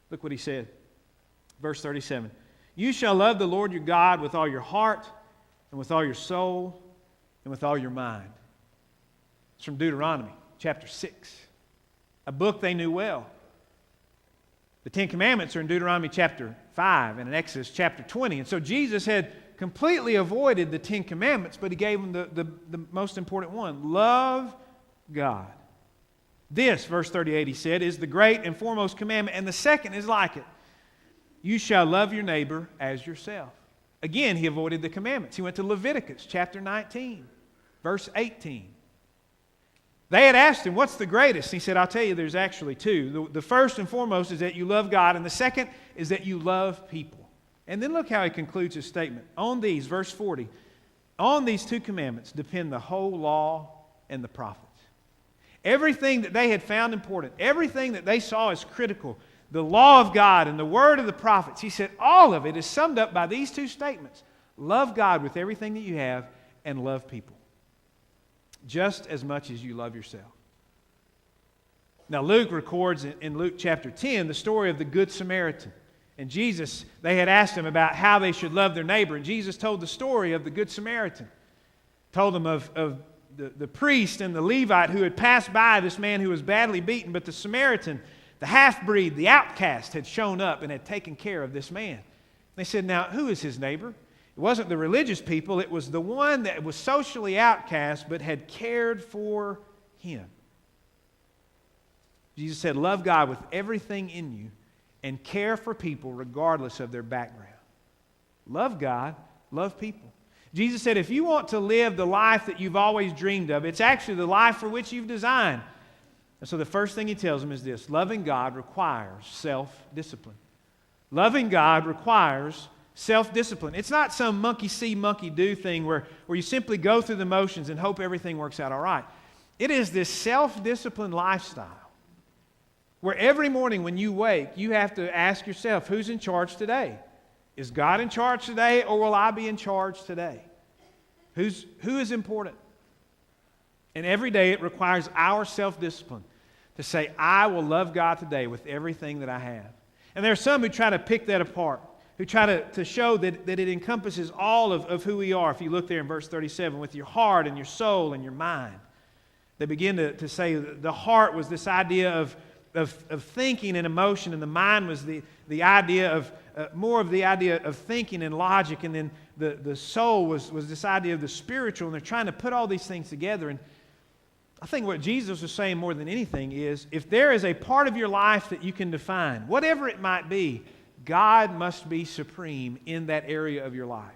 Look what he said. Verse 37. You shall love the Lord your God with all your heart and with all your soul and with all your mind. It's from Deuteronomy chapter 6, a book they knew well. The Ten Commandments are in Deuteronomy chapter 5 and in Exodus chapter 20. And so Jesus had completely avoided the Ten Commandments, but he gave them the most important one. Love God. This, verse 38, he said, is the great and foremost commandment, and the second is like it. You shall love your neighbor as yourself. Again, he avoided the commandments. He went to Leviticus chapter 19, verse 18. They had asked him, what's the greatest? He said, I'll tell you, there's actually two. The first and foremost is that you love God, and the second is that you love people. And then look how he concludes his statement. On these, verse 40, on these two commandments depend the whole law and the prophets. Everything that they had found important, everything that they saw as critical, the law of God and the word of the prophets, he said all of it is summed up by these two statements. Love God with everything that you have and love people just as much as you love yourself. Now Luke records in Luke chapter 10 the story of the Good Samaritan. And Jesus, they had asked him about how they should love their neighbor. And Jesus told the story of the Good Samaritan. Told them of the priest and the Levite who had passed by this man who was badly beaten. But the Samaritan, the half-breed, the outcast, had shown up and had taken care of this man. They said, now, who is his neighbor? It wasn't the religious people. It was the one that was socially outcast but had cared for him. Jesus said, love God with everything in you and care for people regardless of their background. Love God, love people. Jesus said, if you want to live the life that you've always dreamed of, it's actually the life for which you've designed. And so the first thing he tells them is this: loving God requires self-discipline. Loving God requires self-discipline. It's not some monkey see, monkey do thing where you simply go through the motions and hope everything works out all right. It is this self-disciplined lifestyle where every morning when you wake, you have to ask yourself, who's in charge today? Is God in charge today, or will I be in charge today? Who is important? And every day it requires our self-discipline to say, I will love God today with everything that I have. And there are some who try to pick that apart, who try to show that it encompasses all of who we are. If you look there in verse 37, with your heart and your soul and your mind. They begin to say the heart was this idea of thinking and emotion, and the mind was the idea of more of the idea of thinking and logic, and then the soul was this idea of the spiritual, and they're trying to put all these things together. And I think what Jesus was saying more than anything is, if there is a part of your life that you can define, whatever it might be, God must be supreme in that area of your life.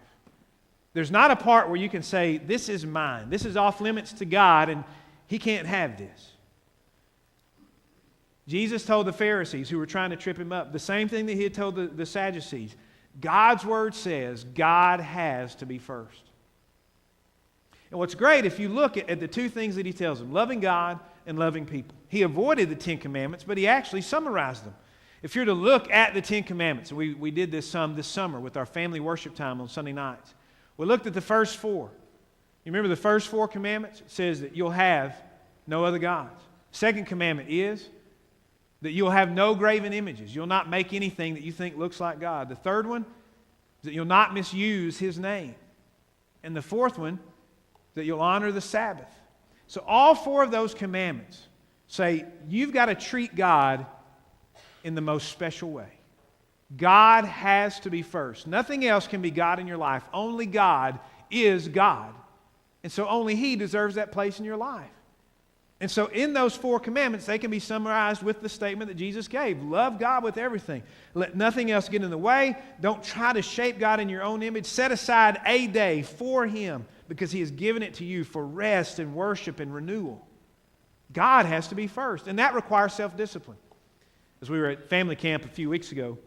There's not a part where you can say, this is mine, this is off limits to God, and He can't have this. Jesus told the Pharisees who were trying to trip Him up the same thing that He had told the Sadducees. God's Word says God has to be first. And what's great, if you look at the two things that He tells them, loving God and loving people. He avoided the Ten Commandments, but He actually summarized them. If you're to look at the Ten Commandments, and we did this this summer with our family worship time on Sunday nights. We looked at the first four. You remember the first four commandments? It says that you'll have no other gods. Second commandment is that you'll have no graven images. You'll not make anything that you think looks like God. The third one is that you'll not misuse His name. And the fourth one, that you'll honor the Sabbath. So all four of those commandments say you've got to treat God in the most special way. God has to be first. Nothing else can be God in your life. Only God is God. And so only He deserves that place in your life. And so in those four commandments, they can be summarized with the statement that Jesus gave. Love God with everything. Let nothing else get in the way. Don't try to shape God in your own image. Set aside a day for Him because He has given it to you for rest and worship and renewal. God has to be first, and that requires self-discipline. As we were at family camp a few weeks ago,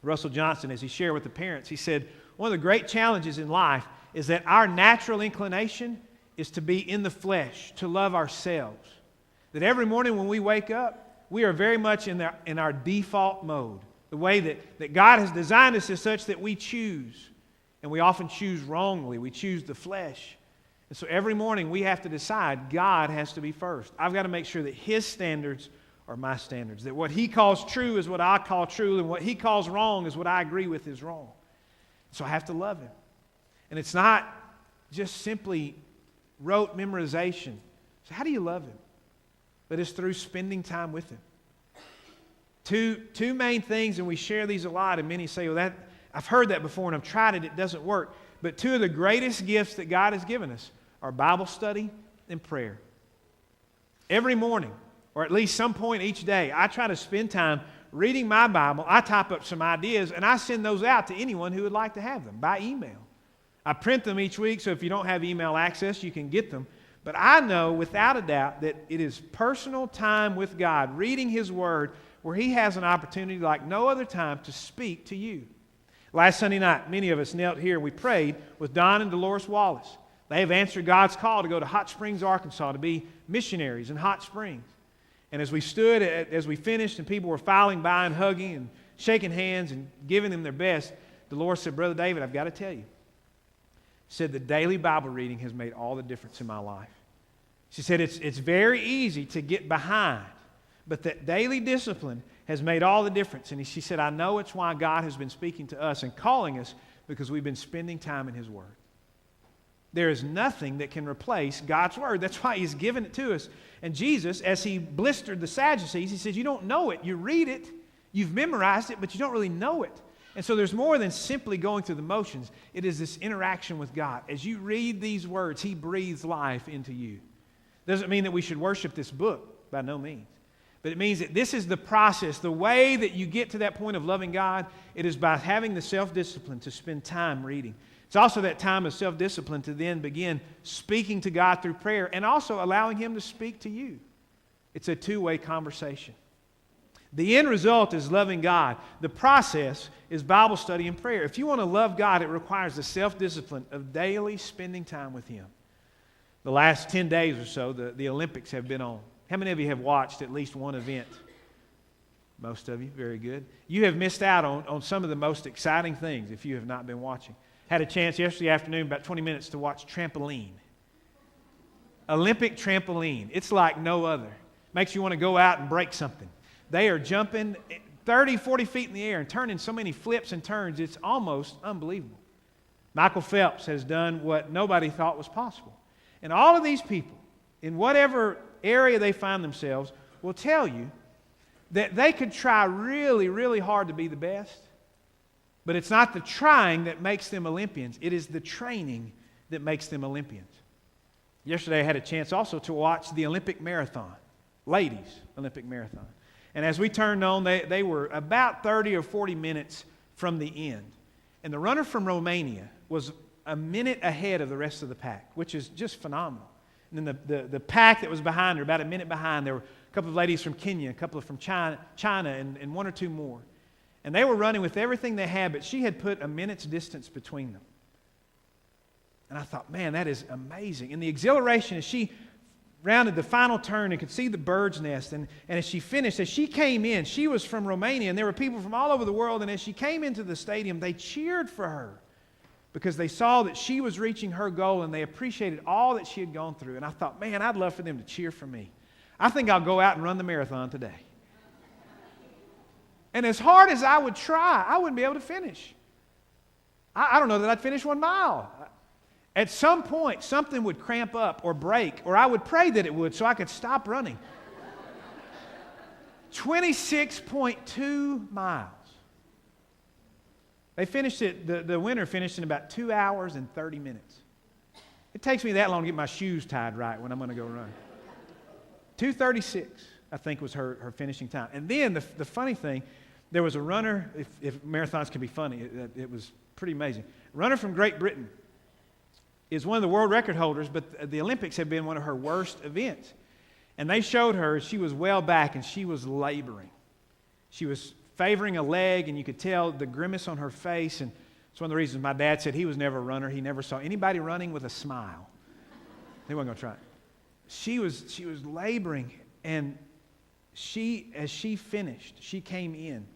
Russell Johnson, as he shared with the parents, he said, one of the great challenges in life is that our natural inclination is to be in the flesh, to love ourselves. That every morning when we wake up, we are very much in our default mode. The way that God has designed us is such that we choose. And we often choose wrongly. We choose the flesh. And so every morning we have to decide God has to be first. I've got to make sure that His standards are my standards. That what He calls true is what I call true, and what He calls wrong is what I agree with is wrong. So I have to love Him. And it's not just simply rote memorization. So how do you love Him? But it's through spending time with Him. Two main things, and we share these a lot, and many say, well, I've heard that before and I've tried it, it doesn't work. But two of the greatest gifts that God has given us are Bible study and prayer. Every morning, or at least some point each day, I try to spend time reading my Bible. I type up some ideas, and I send those out to anyone who would like to have them by email. I print them each week, so if you don't have email access, you can get them. But I know without a doubt that it is personal time with God, reading His Word, where He has an opportunity like no other time to speak to you. Last Sunday night, many of us knelt here and we prayed with Don and Dolores Wallace. They have answered God's call to go to Hot Springs, Arkansas, to be missionaries in Hot Springs. And as we stood, as we finished, and people were filing by and hugging and shaking hands and giving them their best, Dolores said, Brother David, I've got to tell you. Said the daily Bible reading has made all the difference in my life. She said it's very easy to get behind, but that daily discipline has made all the difference. And she said, I know it's why God has been speaking to us and calling us, because we've been spending time in His Word. There is nothing that can replace God's Word. That's why He's given it to us. And Jesus, as He blistered the Sadducees, He says, you don't know it. You read it, you've memorized it, but you don't really know it. And so there's more than simply going through the motions. It is this interaction with God. As you read these words, He breathes life into you. Doesn't mean that we should worship this book, by no means. But it means that this is the process. The way that you get to that point of loving God, it is by having the self-discipline to spend time reading. It's also that time of self-discipline to then begin speaking to God through prayer and also allowing Him to speak to you. It's a two-way conversation. The end result is loving God. The process is Bible study and prayer. If you want to love God, it requires the self-discipline of daily spending time with Him. The last 10 days or so, the Olympics have been on. How many of you have watched at least one event? Most of you, very good. You have missed out on some of the most exciting things if you have not been watching. Had a chance yesterday afternoon, about 20 minutes, to watch trampoline. Olympic trampoline. It's like no other. Makes you want to go out and break something. They are jumping 30, 40 feet in the air and turning so many flips and turns, it's almost unbelievable. Michael Phelps has done what nobody thought was possible. And all of these people, in whatever area they find themselves, will tell you that they could try really, really hard to be the best, but it's not the trying that makes them Olympians. It is the training that makes them Olympians. Yesterday I had a chance also to watch the Olympic marathon, ladies' Olympic marathon. And as we turned on, they were about 30 or 40 minutes from the end. And the runner from Romania was a minute ahead of the rest of the pack, which is just phenomenal. And then the pack that was behind her, about a minute behind, there were a couple of ladies from Kenya, a couple from China and one or two more. And they were running with everything they had, but she had put a minute's distance between them. And I thought, man, that is amazing. And the exhilaration as she rounded the final turn and could see the bird's nest, and as she finished, as she came in, she was from Romania, and there were people from all over the world, and as she came into the stadium, they cheered for her because they saw that she was reaching her goal, and they appreciated all that she had gone through. And I thought, man, I'd love for them to cheer for me. I think I'll go out and run the marathon today. And as hard as I would try, I wouldn't be able to finish. I don't know that I'd finish 1 mile. At some point, something would cramp up or break, or I would pray that it would so I could stop running. 26.2 miles. They finished it, the winner finished in about 2 hours and 30 minutes. It takes me that long to get my shoes tied right when I'm going to go run. 2:36, I think, was her finishing time. And then the funny thing, there was a runner, if marathons can be funny, it was pretty amazing. A runner from Great Britain is one of the world record holders, but the Olympics have been one of her worst events. And they showed her, she was well back and she was laboring. She was favoring a leg, and you could tell the grimace on her face. And it's one of the reasons my dad said he was never a runner. He never saw anybody running with a smile. He wasn't going to try it. She was laboring, and as she finished, she came in.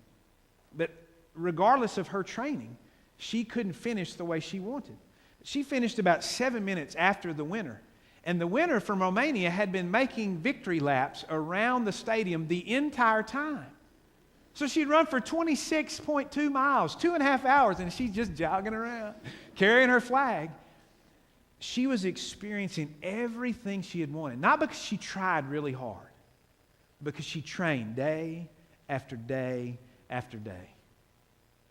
But regardless of her training, she couldn't finish the way she wanted. She finished about 7 minutes after the winner. And the winner from Romania had been making victory laps around the stadium the entire time. So she'd run for 26.2 miles, 2.5 hours, and she's just jogging around, carrying her flag. She was experiencing everything she had wanted, not because she tried really hard, because she trained day after day after day.